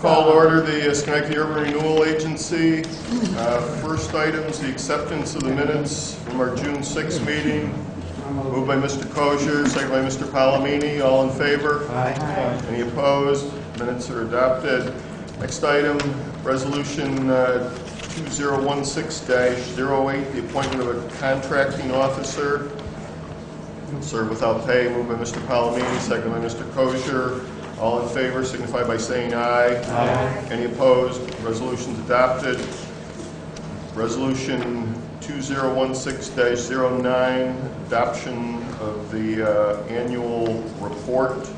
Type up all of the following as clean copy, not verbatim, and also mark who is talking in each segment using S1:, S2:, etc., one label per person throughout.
S1: Call to order the Schenectady Urban Renewal Agency. First item is the acceptance of the minutes from our June 6th meeting. Moved by Mr. Kosher, second by Mr. Palomini. All in favor?
S2: Aye.
S1: Any opposed? Minutes are adopted. Next item, resolution 2016-08, the appointment of a contracting officer. Serve without pay. Moved by Mr. Palomini, second by Mr. Kosher. All in favor signify by saying aye.
S2: Aye.
S1: Any opposed? Resolution's adopted. Resolution 2016-09, adoption of the annual report.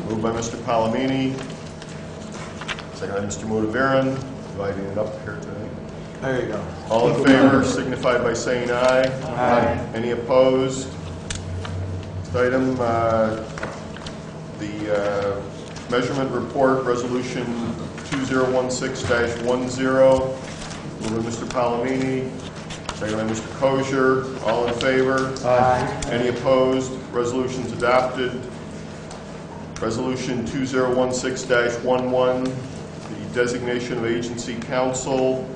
S1: Moved by Mr. Palomini, second by Mr. Motivaran. Dividing it up here tonight.
S2: There you go.
S1: All in favor signify by saying aye.
S2: Aye.
S1: Any opposed? Next item, the measurement report, resolution 2016-10. Moved by Mr. Palomini, second by Mr. Kosher. All in favor?
S2: Aye.
S1: Any opposed? Resolution's adopted. Resolution 2016-11, the designation of agency counsel.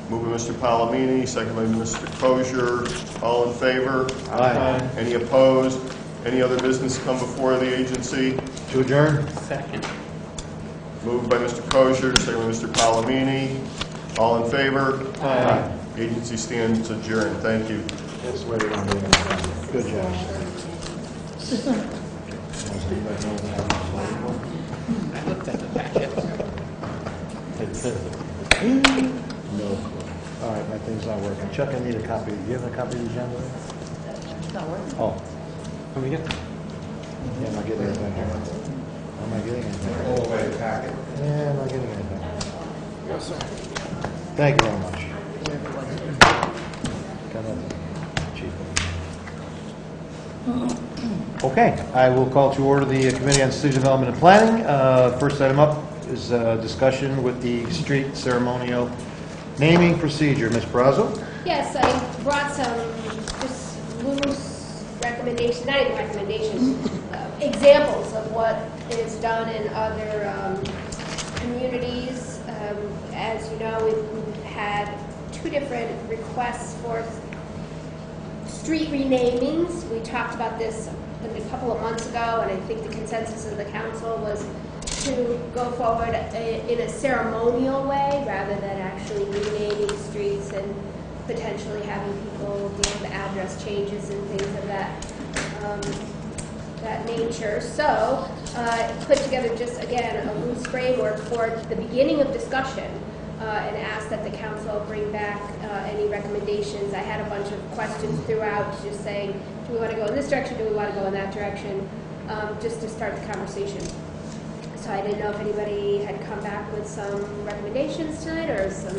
S1: Moved by Mr. Palomini, second by Mr. Kosher. All in favor?
S2: Aye.
S1: Any opposed? Any other business come before the agency?
S2: To adjourn?
S3: Second.
S1: Moved by Mr. Kosher, second by Mr. Palomini. All in favor?
S2: Aye.
S1: Agency stands adjourned. Thank you.
S2: That's the way we're going to do it. Good job.
S3: I looked at the packet.
S2: No. All right, my thing's not working. Chuck, I need a copy. Do you have a copy of the agenda?
S4: It's not working.
S2: Oh,
S3: Let me get.
S2: yeah, I'm not getting anything here. I'm not getting anything.
S5: Pull away the packet.
S2: Yeah, I'm not getting anything.
S3: Yes, sir.
S2: Thank you very much. Got nothing. Chief. Okay, I will call to order the Committee on City Development and Planning. First item up is discussion with the street ceremonial naming procedure. Ms. Brazo?
S4: Yes, I brought some just loose recommendations, not even recommendations, examples of what is done in other communities. As you know, we've had two different requests for street renamings. We talked about this a couple of months ago, and I think the consensus of the council was to go forward in a ceremonial way rather than actually renaming streets and potentially having people deal with address changes and things of that nature. So put together just, again, a loose framework for the beginning of discussion and ask that the council bring back any recommendations. I had a bunch of questions throughout just saying, do we want to go in this direction, do we want to go in that direction, just to start the conversation. So I didn't know if anybody had come back with some recommendations tonight or some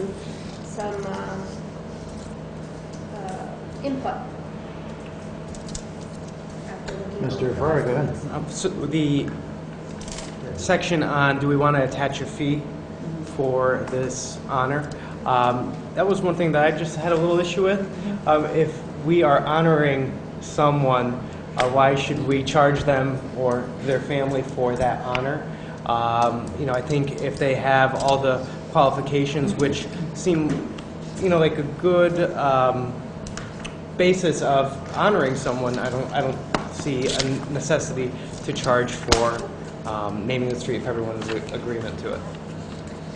S4: input.
S2: Mr. Ferrari, go ahead.
S3: So the section on do we want to attach a fee for this honor? That was one thing that I just had a little issue with. If we are honoring someone, why should we charge them or their family for that honor? I think if they have all the qualifications, which seem, like a good basis of honoring someone, I don't see a necessity to charge for naming the street if everyone's in agreement to it.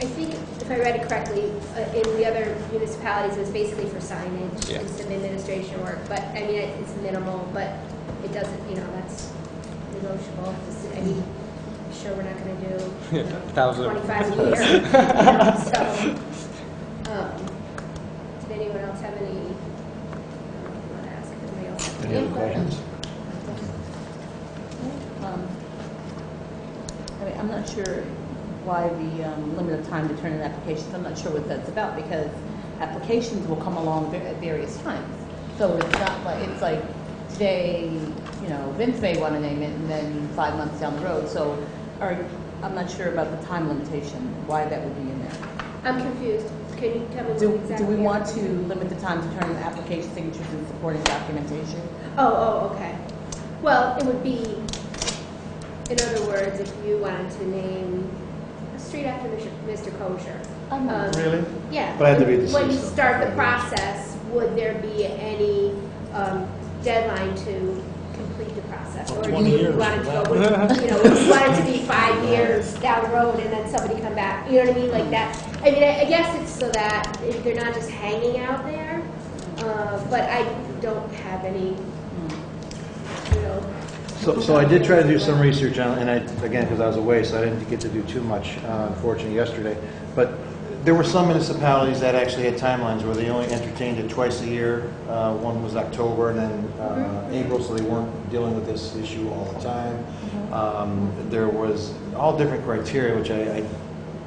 S4: I think, if I read it correctly, in the other municipalities, it's basically for signage and some administration work. But, I mean, it's minimal, but it doesn't, that's negotiable. I mean, I'm sure we're not going to do
S3: 1,000.
S4: 25 a year. So, did anyone else have any, I want to ask if anybody else has
S2: Any other questions?
S6: I'm not sure why the limit of time to turn in applications. I'm not sure what that's about because applications will come along at various times. So it's not like, it's like today, Vince may want to name it and then 5 months down the road. So I'm not sure about the time limitation, why that would be in there.
S4: I'm confused. Can you tell me what exactly?
S6: Do we want to limit the time to turn in application signatures and supporting documentation?
S4: Oh, okay. Well, it would be, in other words, if you wanted to name street after Mr. Kosher.
S2: Really?
S4: Yeah.
S2: But I had to read the
S4: When you
S2: system.
S4: start the process, would there be any deadline to complete the process? Or do you want it to go, you want it to be 5 years down the road and then somebody come back, you know what I mean, like that? I mean, I guess it's so that they're not just hanging out there, but I don't have any,
S2: So I did try to do some research on, and again, because I was away, so I didn't get to do too much, unfortunately, yesterday. But there were some municipalities that actually had timelines where they only entertained it twice a year. One was October and then April, so they weren't dealing with this issue all the time. There was all different criteria, which the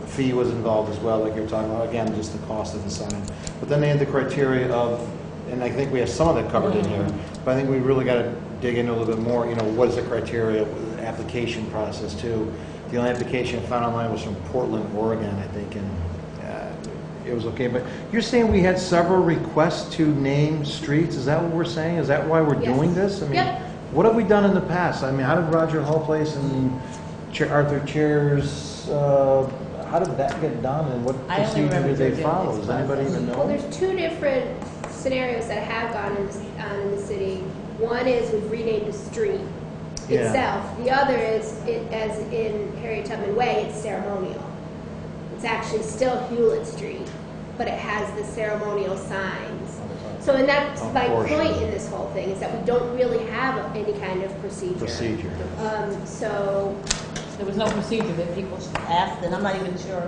S2: fee was involved as well, like you're talking about, again, just the cost of the sign. But then they had the criteria of, and I think we have some of that covered in here, but I think we really got to dig in a little bit more, what is the criteria, application process too. The only application I found online was from Portland, Oregon, I think, and it was okay. But you're saying we had several requests to name streets? Is that what we're saying? Is that why we're doing this? I mean,
S4: Yep.
S2: what have we done in the past? I mean, how did Roger Hall Place and Arthur Chairs, how did that get done, and what
S6: I only
S2: procedure
S6: remember
S2: did they
S6: doing
S2: follow?
S6: this
S2: Does anybody even
S4: Well,
S2: know?
S4: there's two different scenarios that have gone on in the city. One is we've renamed the street
S2: Yeah.
S4: itself. The other is, as in Harriet Tubman Way, it's ceremonial. It's actually still Hewlett Street, but it has the ceremonial signs. So, and that's
S2: Oh,
S4: my
S2: portion.
S4: point in this whole thing, is that we don't really have any kind of procedure. So,
S6: There was no procedure that people asked, and I'm not even sure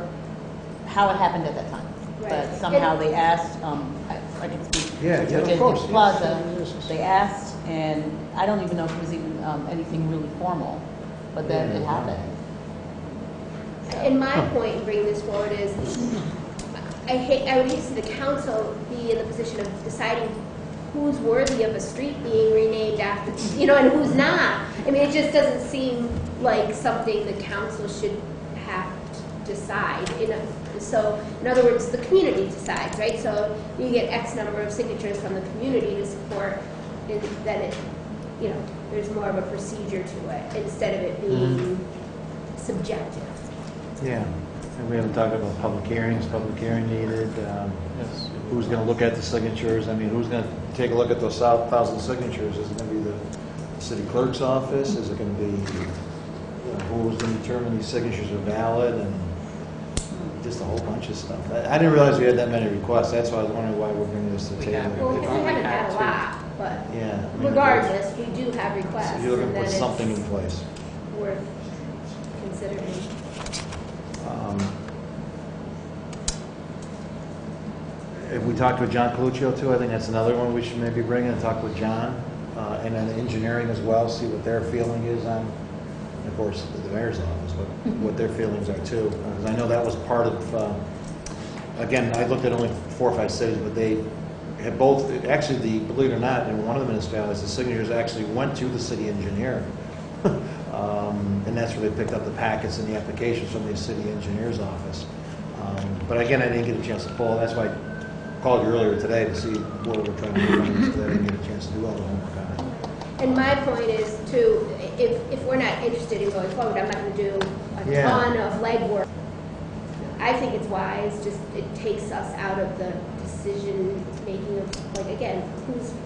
S6: how it happened at that time.
S4: Right.
S6: But somehow they asked, I can speak.
S2: Yeah,
S6: Which
S2: of
S6: is
S2: course.
S6: Plaza,
S2: Yes.
S6: they asked, and I don't even know if it was even anything really formal, but then it happened.
S4: and my point in bringing this forward is, I would hate to see the council be in the position of deciding who's worthy of a street being renamed after, and who's not. I mean, it just doesn't seem like something the council should have to decide. So, in other words, the community decides, right? So you get X number of signatures from the community to support, and then it, there's more of a procedure to it instead of it being subjective.
S2: Yeah, and we haven't talked about public hearings, public hearing needed, who's going to look at the signatures, I mean, who's going to take a look at those 1,000 signatures? Is it going to be the city clerk's office? Is it going to be, who's going to determine these signatures are valid, and just a whole bunch of stuff. I didn't realize we had that many requests, that's why I was wondering why we're bringing this to the table.
S4: Well, we haven't had a lot, but
S2: Yeah. I mean,
S4: regardless, we do have requests.
S2: So you're looking
S4: and
S2: to put
S4: then
S2: something
S4: it's
S2: in place.
S4: worth considering.
S2: If we talked with John Coluccio too, I think that's another one we should maybe bring in and talk with John, and then engineering as well, see what their feeling is on, of course, the mayor's office, but what their feelings are too. Because I know that was part of, again, I looked at only 4 or 5 cities, but they had both, actually, believe it or not, in one of the municipalities, the signatures actually went to the city engineer. And that's where they picked up the packets and the applications from the city engineer's office. But again, I didn't get a chance to pull, that's why I called you earlier today to see what we're trying to do on this, because I didn't get a chance to do all the homework on it.
S4: And my point is too, if we're not interested in going forward, I'm not going to do a
S2: Yeah.
S4: ton of legwork. I think it's wise, just it takes us out of the decision making of, like, again,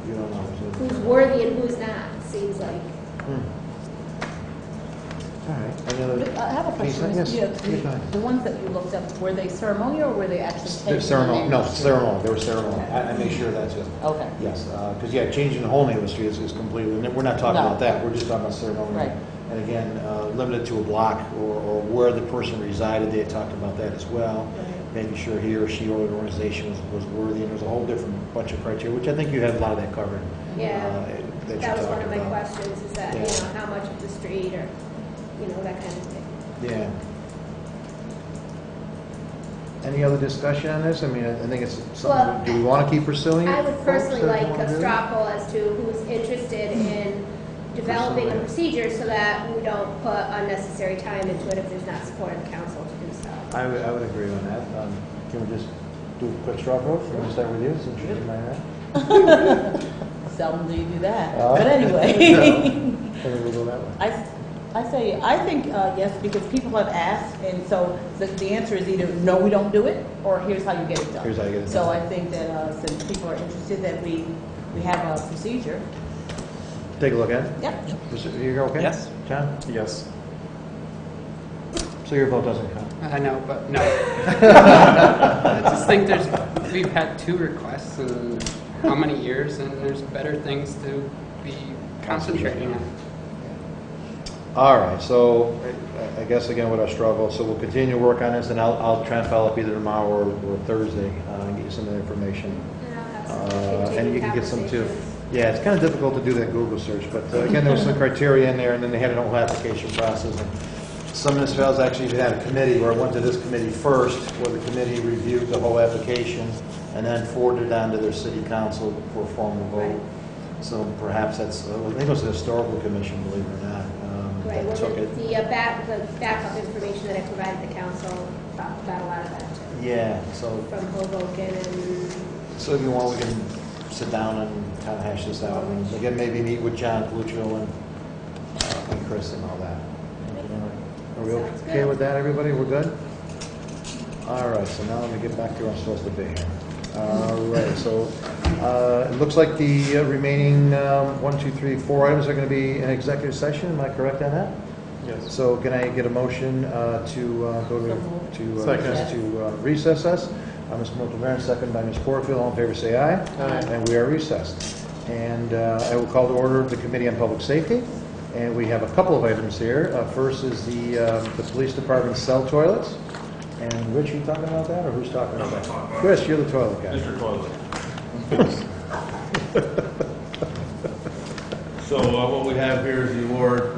S2: You don't know. so-
S4: who's worthy and who's not, seems like.
S2: All right. Any other?
S6: But I have a question.
S2: Yes.
S6: Yeah,
S2: Yes, go ahead.
S6: the ones that you looked up, were they ceremonial or were they actually
S2: They're
S6: taking?
S2: ceremonial, no,
S6: the name?
S2: ceremonial, they were ceremonial. I make sure that's it.
S6: Okay.
S2: Yes, because, yeah, changing the whole name of the street is completely, we're not talking
S6: No.
S2: about that, we're just talking about ceremonial.
S6: Right.
S2: And again, limited to a block or where the person resided, they had talked about that as well. Making sure he or she or the organization was worthy, and there's a whole different bunch of criteria, which I think you had a lot of that covered.
S4: Yeah,
S2: that you
S4: that was one
S2: talked
S4: of my
S2: about.
S4: questions, is that,
S2: Yeah.
S4: how much of the street or, that kind of thing.
S2: Yeah. Any other discussion on this? I mean, I think it's
S4: Well,
S2: something, do we want to keep pursuing it?
S4: I would
S2: folks,
S4: personally
S2: that
S4: like
S2: you wanna
S4: a
S2: do?
S4: straw poll as to who's interested in developing a procedure so that we don't put unnecessary time into it if there's not support of the council to do so.
S2: I would agree on that. Can we just do a quick straw vote? We're going to start with you, since you're in my head.
S6: Seldom do you do that,
S2: Uh,
S6: but anyway.
S2: Maybe we'll go that way.
S6: I think yes, because people have asked, and so the answer is either no, we don't do it, or here's how you get it done.
S2: Here's how you get it
S6: So
S2: done.
S6: I think that since people are interested, that we have a procedure.
S2: Take a look at it.
S6: Yep.
S2: You're okay?
S3: Yes.
S2: John?
S5: Yes.
S2: So your vote doesn't count?
S7: I know, but no. I just think we've had 2 requests in how many years, and there's better things to be concentrating on.
S2: All right, so I guess again with our struggle, so we'll continue to work on this, and I'll try and follow up either tomorrow or Thursday, and get you some of the information.
S4: And I'll have some
S2: And you can get some too.
S4: conversations.
S2: Yeah, it's kind of difficult to do that Google search, but again, there was some criteria in there, and then they had an whole application process. And some municipalities actually even had a committee where it went to this committee first, where the committee reviewed the whole application, and then forwarded it on to their city council for a formal vote. So perhaps that's, I think it was the historical commission, believe it or not.
S4: Right, well,
S2: that took it.
S4: the backup information that I provided the council talked about a lot of that too.
S2: Yeah, so
S4: From Hoboken and,
S2: if you want, we can sit down and kind of hash this out. And again, maybe meet with John Paluccio and Chris and all that. Are we
S4: Sounds
S2: okay
S4: good.
S2: with that, everybody? We're good? All right, so now let me get back to where I'm supposed to be here. All right, so it looks like the remaining 1, 2, 3, 4 items are going to be in executive session. Am I correct on that?
S5: Yes.
S2: So can I get a motion to go to
S5: Second.
S2: recess us? Ms. Moulton, second by Ms. Porterfield. All in favor, say aye.
S5: Aye.
S2: And we are recessed. And I will call to order the Committee on Public Safety. And we have a couple of items here. First is the police department cell toilets. And Rich, you talking about that, or who's talking about that? Chris, you're the toilet guy.
S8: Mr. Toilet. So what we have here is the award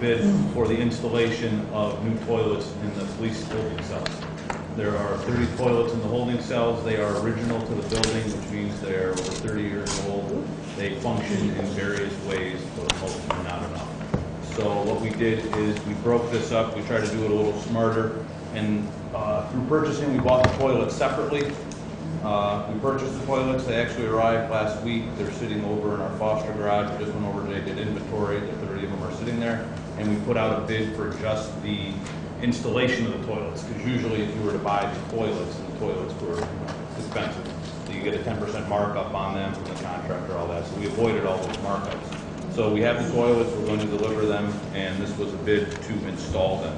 S8: bid for the installation of new toilets in the police holding cells. There are 30 toilets in the holding cells. They are original to the building, which means they're over 30 years old. They function in various ways, but most are not enough. So what we did is we broke this up. We tried to do it a little smarter. And through purchasing, we bought the toilets separately. We purchased the toilets. They actually arrived last week. They're sitting over in our Foster garage. We just went over today, did inventory. The 30 of them are sitting there. And we put out a bid for just the installation of the toilets. Because usually if you were to buy the toilets, and the toilets were expensive, so you get a 10% markup on them from the contractor, all that. So we avoided all those markups. So we have the toilets. We're going to deliver them. And this was a bid to install them.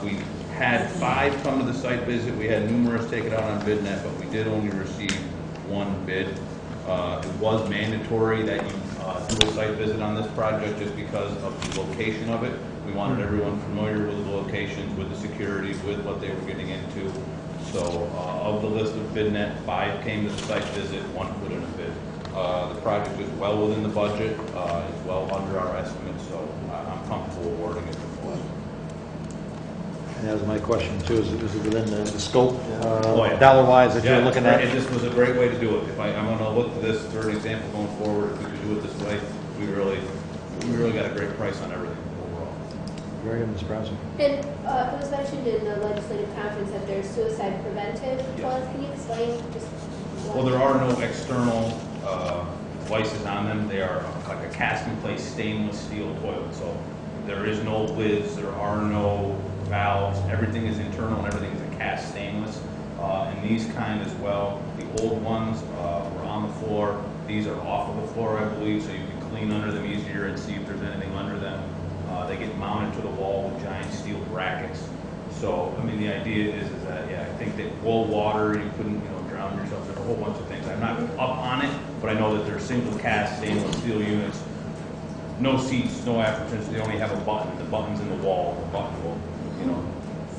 S8: We had 5 come to the site visit. We had numerous take it out on BidNet, but we did only receive 1 bid. It was mandatory that you do a site visit on this project just because of the location of it. We wanted everyone familiar with the locations, with the security, with what they were getting into. So of the list of BidNet, 5 came to the site visit, 1 put in a bid. The project is well within the budget. It's well under our estimate, so I'm comfortable awarding it.
S2: And that was my question too, is it within the scope,
S8: Oh, yeah.
S2: dollar-wise that you're
S8: Yeah,
S2: looking
S8: and
S2: at?
S8: this was a great way to do it. If I'm going to look at this for an example going forward, if we could do it this way, we really got a great price on everything overall.
S2: Very good, Mr. Brown.
S4: and it was mentioned in the legislative conference that there's suicide preventive toilets. Can you explain just what?
S8: Well, there are no external devices on them. They are like a cast-in-place stainless steel toilet. So there is no lids, there are no valves. Everything is internal and everything is a cast stainless. And these kind as well. The old ones were on the floor. These are off of the floor, I believe, so you can clean under them easier and see if there's anything under them. They get mounted to the wall with giant steel brackets. So, I mean, the idea is that, yeah, I think that cold water, you couldn't, drown yourself. There's a whole bunch of things. I'm not up on it, but I know that they're single cast stainless steel units. No seats, no afterturners. They only have a button. The button's in the wall. The button will,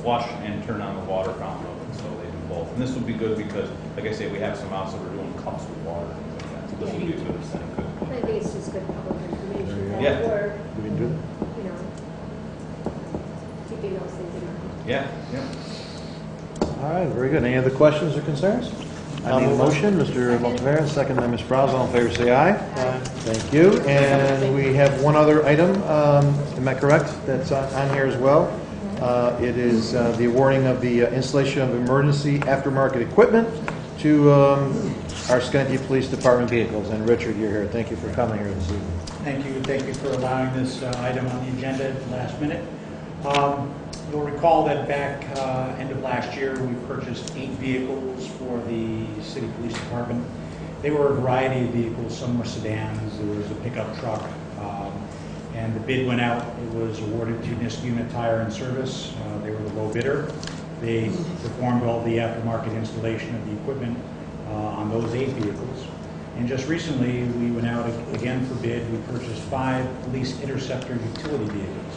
S8: flush and turn on the water fountain of it. So they do both. And this will be good because, like I say, we have some outs that are doing cups with water and things like that. So this will be a good incentive.
S4: I think it's just good public information that
S8: Yeah.
S4: we're,
S2: We can do that.
S4: keeping those things in mind.
S8: Yeah, yeah.
S2: All right, very good. Any other questions or concerns? I need a motion. Mr. Montevero, second by Ms. Browse. All in favor, say aye. Thank you. And we have one other item, am I correct, that's on here as well? It is the awarding of the installation of emergency aftermarket equipment to our Schenectady Police Department vehicles. And Richard, you're here. Thank you for coming here this evening.
S5: Thank you for allowing this item on the agenda at the last minute. You'll recall that back end of last year, we purchased 8 vehicles for the City Police Department. They were a variety of vehicles. Some were sedans, there was a pickup truck, and the bid went out. It was awarded to Nisk Unit Tire and Service. They were the low bidder. They performed all the aftermarket installation of the equipment on those 8 vehicles. And just recently, we went out again for bid. We purchased 5 police interceptor utility vehicles,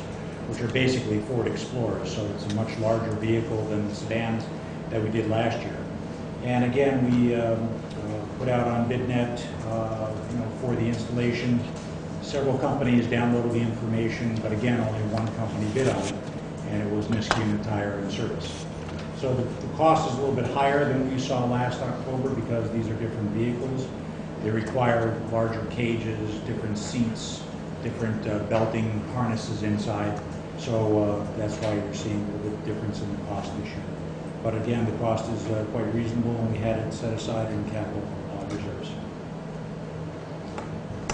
S5: which are basically Ford Explorers. So it's a much larger vehicle than the sedans that we did last year. And again, we put out on BidNet, for the installation. Several companies downloaded the information, but again, only one company bid on it, and it was Nisk Unit Tire and Service. So the cost is a little bit higher than we saw last October because these are different vehicles. They require larger cages, different seats, different belting harnesses inside. So that's why you're seeing a little bit difference in the cost this year. But again, the cost is quite reasonable, and we had it set aside in capital reserves.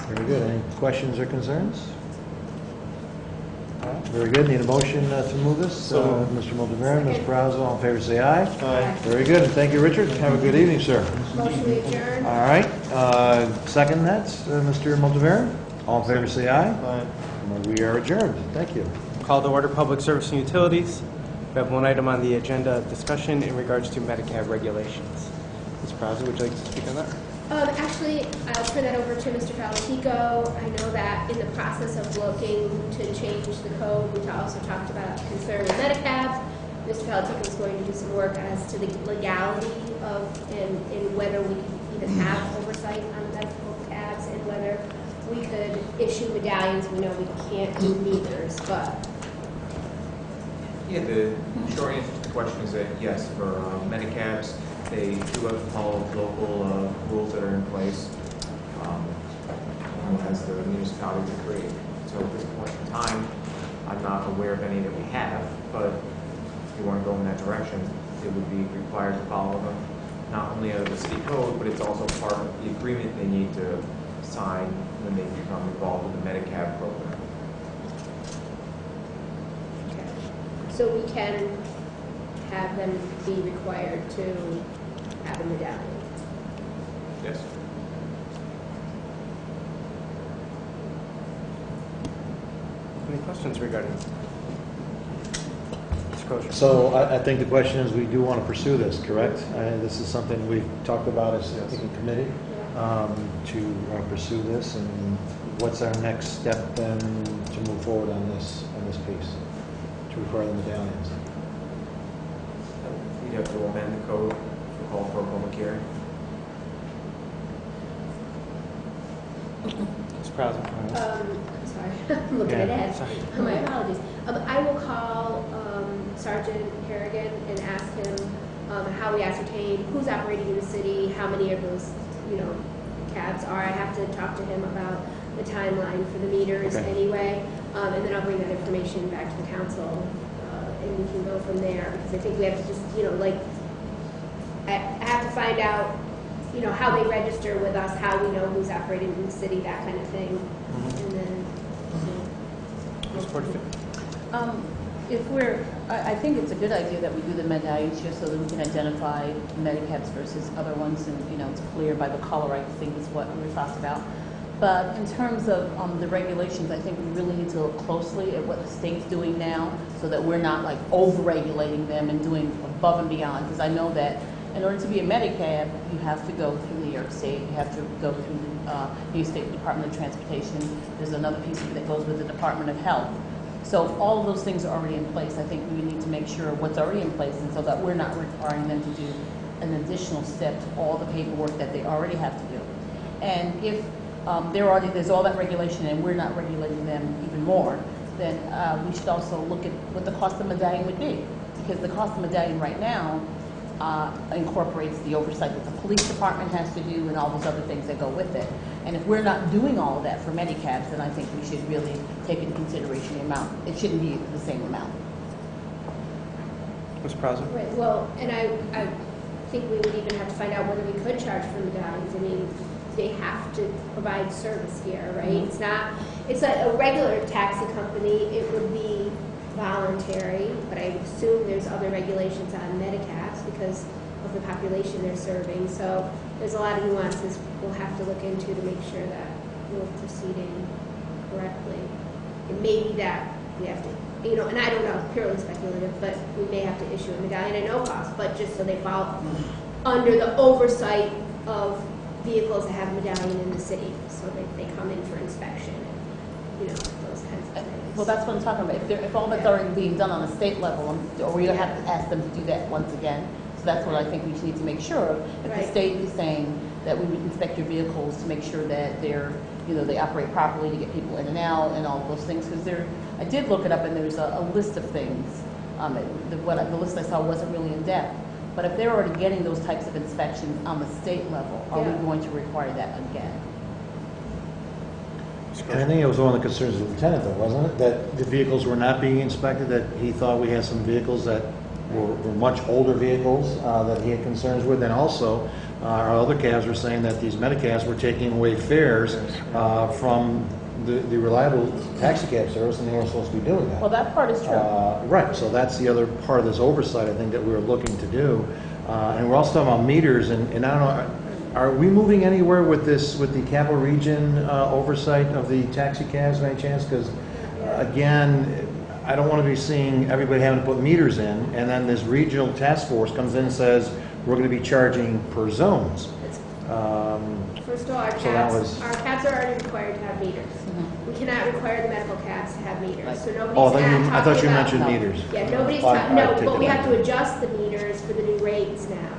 S2: Very good. Any questions or concerns? Very good. Need a motion to move this? Mr. Moldavaren, Ms. Brazel, all in favor say aye.
S4: Aye.
S2: Very good. And thank you, Richard. Have a good evening, sir.
S4: Motion to adjourn.
S2: All right. Second that, Mr. Moldavaren. All in favor say aye. Aye. We are adjourned. Thank you.
S3: Call to order Public Service and Utilities. We have one item on the agenda, discussion in regards to Medicab regulations. Ms. Brazel, would you like to speak on that?
S4: Actually, I'll turn that over to Mr. Palatico. I know that in the process of looking to change the code, which I also talked about concern with Medicab, Mr. Palatico is going to do some work as to the legality of and whether we even have oversight on medical cabs and whether we could issue medallions. We know we can't do meters, but
S9: yeah, the short answer to the question is that yes, for Medicabs, they do have to follow local rules that are in place as the municipality to create. So at this point in time, I'm not aware of any that we have, but if you want to go in that direction, it would be required to follow them, not only out of the city code, but it's also part of the agreement they need to sign when they become involved with the Medicab program.
S4: so we can have them be required to have a medallion.
S9: Yes.
S3: Any questions regarding disclosure?
S2: So I think the question is, we do want to pursue this, correct? This is something we've talked about as a committee to pursue this, and what's our next step then to move forward on this piece, to require the medallions?
S9: You'd have to amend the code to call for a public hearing.
S3: Ms. Brazel.
S4: I'm sorry, I'm looking
S3: Yeah,
S4: ahead.
S3: sorry.
S4: My apologies. I will call Sergeant Harrigan and ask him how we ascertain who's operating in the city, how many of those, cabs are. I have to talk to him about the timeline for the meters anyway, and then I'll bring that information back to the council, and we can go from there, because I think we have to just, I have to find out, how they register with us, how we know who's operating in the city, that kind of thing, and then.
S3: Ms. Porterfield.
S6: I think it's a good idea that we do the medallions here so that we can identify Medicabs versus other ones, and it's clear by the color, I think, is what we were talking about. But in terms of the regulations, I think we really need to look closely at what the state's doing now, so that we're not like over-regulating them and doing above and beyond. Because I know that in order to be a Medicab, you have to go through New York State, you have to go through the New York State Department of Transportation. There's another piece of it that goes with the Department of Health. So if all of those things are already in place, I think we need to make sure what's already in place, and so that we're not requiring them to do an additional step to all the paperwork that they already have to do. And if there's all that regulation and we're not regulating them even more, then we should also look at what the cost of medallion would be. Because the cost of medallion right now incorporates the oversight that the police department has to do and all those other things that go with it. And if we're not doing all of that for Medicabs, then I think we should really take into consideration the amount. It shouldn't be the same amount.
S3: Ms. Brazel.
S4: Right, well, and I think we would even have to find out whether we could charge for medallions. I mean, they have to provide service here, right? It's not, it's like a regular taxi company, it would be voluntary, but I assume there's other regulations on Medicabs because of the population they're serving. So there's a lot of nuances we'll have to look into to make sure that we're proceeding correctly. And maybe that we have to, you know, and I don't know, purely speculative, but we may have to issue a medallion at no cost, but just so they fall under the oversight of vehicles that have a medallion in the city, so that they come in for inspection, you know, those kinds of things.
S6: Well, that's what I'm talking about. If all of it's already being done on a state level, or we have to ask them to do that once again. So that's what I think we need to make sure of. If the state is saying that we would inspect your vehicles to make sure that they're, you know, they operate properly to get people in and out and all those things, because there, I did look it up and there's a list of things. The list I saw wasn't really in depth. But if they're already getting those types of inspections on the state level, are we going to require that again?
S2: And I think it was one of the concerns of the lieutenant, though, wasn't it? That the vehicles were not being inspected, that he thought we had some vehicles that were much older vehicles that he had concerns with. And also, our other cabs were saying that these Medicabs were taking away fares from the reliable taxi cab service, and they weren't supposed to be doing that.
S6: Well, that part is true.
S2: Right, so that's the other part of this oversight, I think, that we were looking to do. And we're also talking about meters, and I don't know, are we moving anywhere with this, with the Capital Region oversight of the taxi cabs by any chance? Because, again, I don't want to be seeing everybody having to put meters in, and then this regional task force comes in and says, we're going to be charging per zones.
S4: First of all, our cabs are already required to have meters. We cannot require the medical cabs to have meters. So nobody's
S2: I thought you mentioned meters.
S4: Yeah, nobody's but we have to adjust the meters for the new rates now.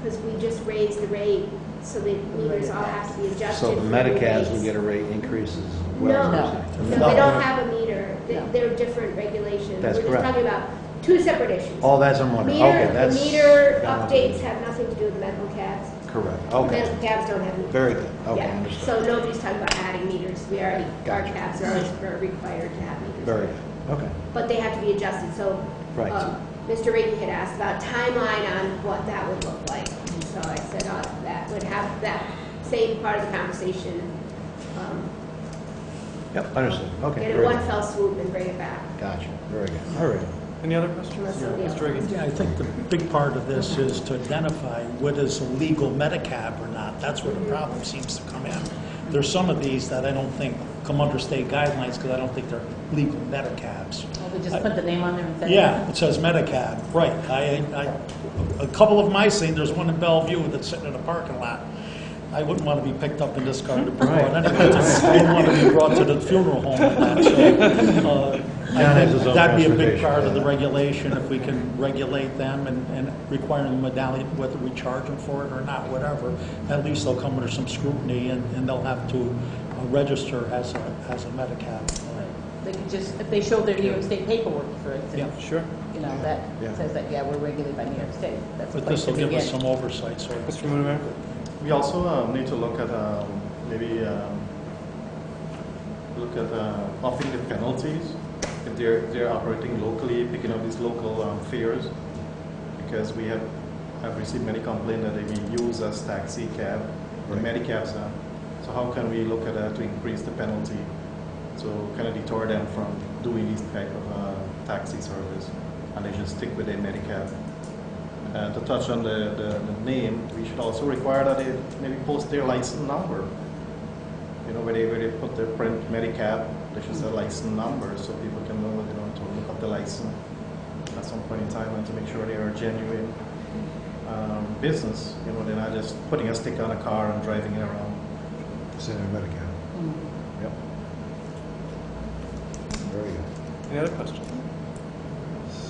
S4: Because we just raised the rate, so the meters all have to be adjusted.
S2: So the Medicabs will get a rate increase as well?
S4: No, they don't have a meter. They're different regulations.
S2: That's
S4: We're
S2: correct.
S4: just talking about two separate issues.
S2: Oh, that's what I'm wondering. Okay, that's...
S4: The meter updates have nothing to do with the medical cabs.
S2: Correct, okay.
S4: Medical cabs don't have meters.
S2: Very good, okay,
S4: Yeah.
S2: understood.
S4: So nobody's talking about adding meters. We already, our
S2: Gotcha.
S4: cabs are always required to have meters.
S2: Very good, okay.
S4: But they have to be adjusted, so.
S2: Right.
S4: Mr. Reagan had asked about timeline on what that would look like. And so I said that would have that same part of the conversation.
S2: Yep, understood, okay.
S4: Get it
S2: very
S4: one
S2: good.
S4: fell swoop and bring it back.
S2: Gotcha, very good, all right.
S3: Any other questions?
S4: Unless somebody else-
S3: Mr. Reagan?
S10: Yeah, I think the big part of this is to identify what is a legal Medicab or not. That's where the problem seems to come in. There's some of these that I don't think come under state guidelines because I don't think they're legal Medicabs.
S6: Well, they just put the name on there and said.
S10: Yeah, it says Medicab, right. A couple of my seen, there's one in Bellevue that's sitting in a parking lot. I wouldn't want to be picked up and discarded or brought anyway. I wouldn't want to be brought to the funeral home and that. So, I think that'd be a big part of the regulation, if we can regulate them and require the medallion, whether we charge them for it or not, whatever. At least they'll come under some scrutiny and they'll have to register as a Medicab.
S6: They could just, if they show their New York State paperwork, for instance.
S10: Yeah, sure.
S6: You know, that
S2: Yeah.
S6: says that, yeah, we're regulated by New York State. That's
S10: But
S6: quite
S10: this will
S6: the
S10: give us
S6: beginning.
S10: some oversight, so.
S3: Mr. Mooneyman?
S11: We also need to look at maybe offering the penalties if they're operating locally, picking up these local fares, because we have received many complaints that they being used as taxi cab or Medicabs. So how can we look at that to increase the penalty, so kind of deter them from doing this type of taxi service, and they just stick with their Medicab. To touch on the name, we should also require that they maybe post their license number. You know, where they put their print Medicab, they should say license number so people can know, you know, to look up the license at some point in time and to make sure they are a genuine business. You know, they're not just putting a sticker on a car and driving it around.
S2: Senator Medicab. Yep. Very good.
S3: Any other questions?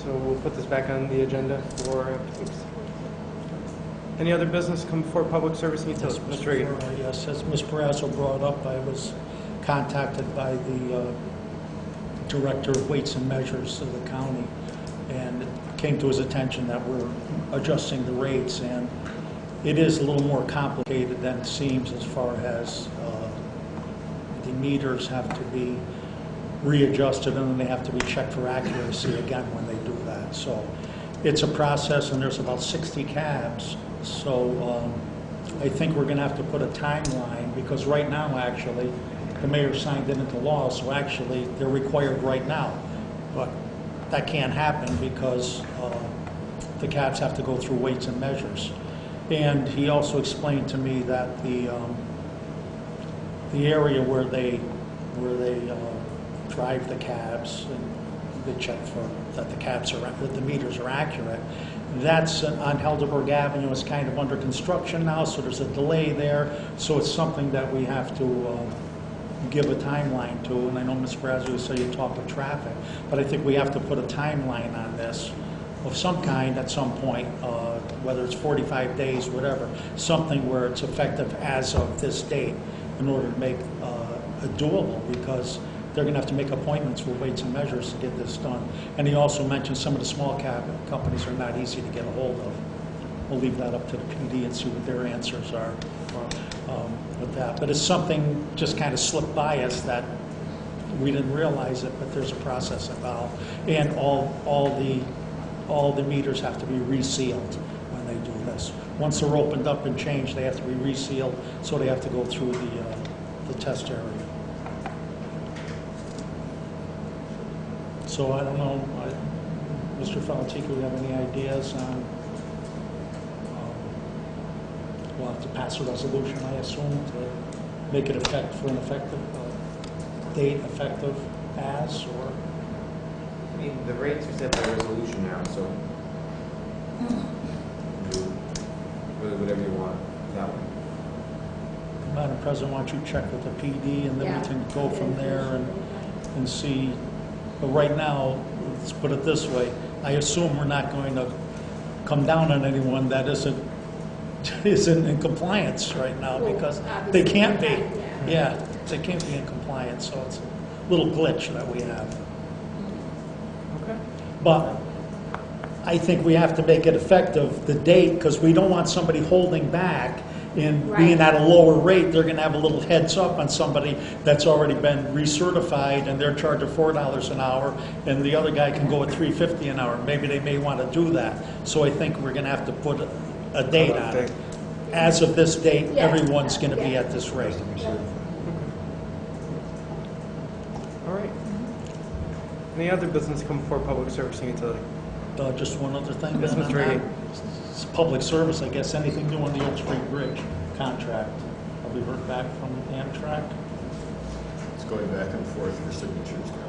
S3: So we'll put this back on the agenda for, any other business come before Public Service and Utilities? Mr. Reagan?
S10: Yes, as Ms. Barrasso brought up, I was contacted by the Director of Weights and Measures of the county, and it came to his attention that we're adjusting the rates, and it is a little more complicated than it seems as far as the meters have to be readjusted and then they have to be checked for accuracy again when they do that. So it's a process, and there's about 60 cabs. So I think we're going to have to put a timeline, because right now, actually, the mayor signed it into law, so actually, they're required right now. But that can't happen because the cabs have to go through weights and measures. And he also explained to me that the area where they drive the cabs, and they check for that the meters are accurate. That's on Helderberg Avenue. Is kind of under construction now, so there's a delay there. So it's something that we have to give a timeline to. And I know Ms. Brazil said you talk with traffic, but I think we have to put a timeline on this of some kind at some point, whether it's 45 days, whatever, something where it's effective as of this date in order to make it doable, because they're going to have to make appointments with weights and measures to get this done. And he also mentioned some of the small cab companies are not easy to get a hold of. We'll leave that up to the PD and see what their answers are with that. But it's something just kind of slipped by us that we didn't realize it, but there's a process involved. And all the meters have to be resealed when they do this. Once they're opened up and changed, they have to be resealed, so they have to go through the test area. So I don't know, Mr. Falentico, do you have any ideas on, we'll have to pass a resolution, I assume, to make it for an effective date, effective as, or?
S9: I mean, the rates are set by resolution now, so do whatever you want that way.
S10: Madam President, why don't you check with the PD, and then we can go from there and see. But right now, let's put it this way, I assume we're not going to come down on anyone that isn't in compliance right now, because they can't be. Yeah, they can't be in compliance, so it's a little glitch that we have.
S3: Okay.
S10: But I think we have to make it effective, the date, because we don't want somebody holding back and being at a lower rate. They're going to have a little heads up on somebody that's already been recertified, and they're charging $4 an hour, and the other guy can go at $3.50 an hour. Maybe they may want to do that. So I think we're going to have to put a date on it. As of this date, everyone's going to be at this rate.
S3: All right. Any other business come before public service and utility?
S10: Just one other thing.
S3: Yes,
S10: then on
S3: Mr. Regan.
S10: that. It's public service, I guess. Anything new on the Oak Street Bridge contract? Have we heard back from Amtrak?
S1: It's going back and forth for signatures now.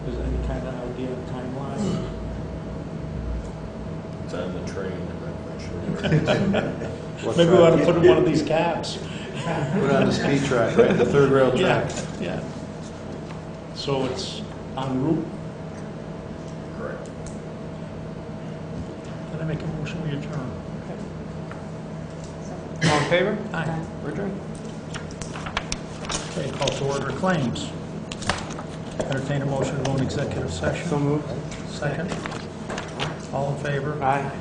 S10: Is there any kind of idea of timeline?
S1: It's on the train, I'm not quite sure.
S10: Maybe we ought to put in one of these cabs.
S2: Put on the speed track, right, the third rail track.
S10: Yeah. So it's en route.
S1: Correct.
S10: Can I make a motion we adjourn?
S3: All in favor?
S10: Aye.
S3: We're adjourned.
S10: Okay, call to order claims. Entertain a motion to go in executive session.
S3: So moved.
S10: Second. All in favor?
S3: Aye.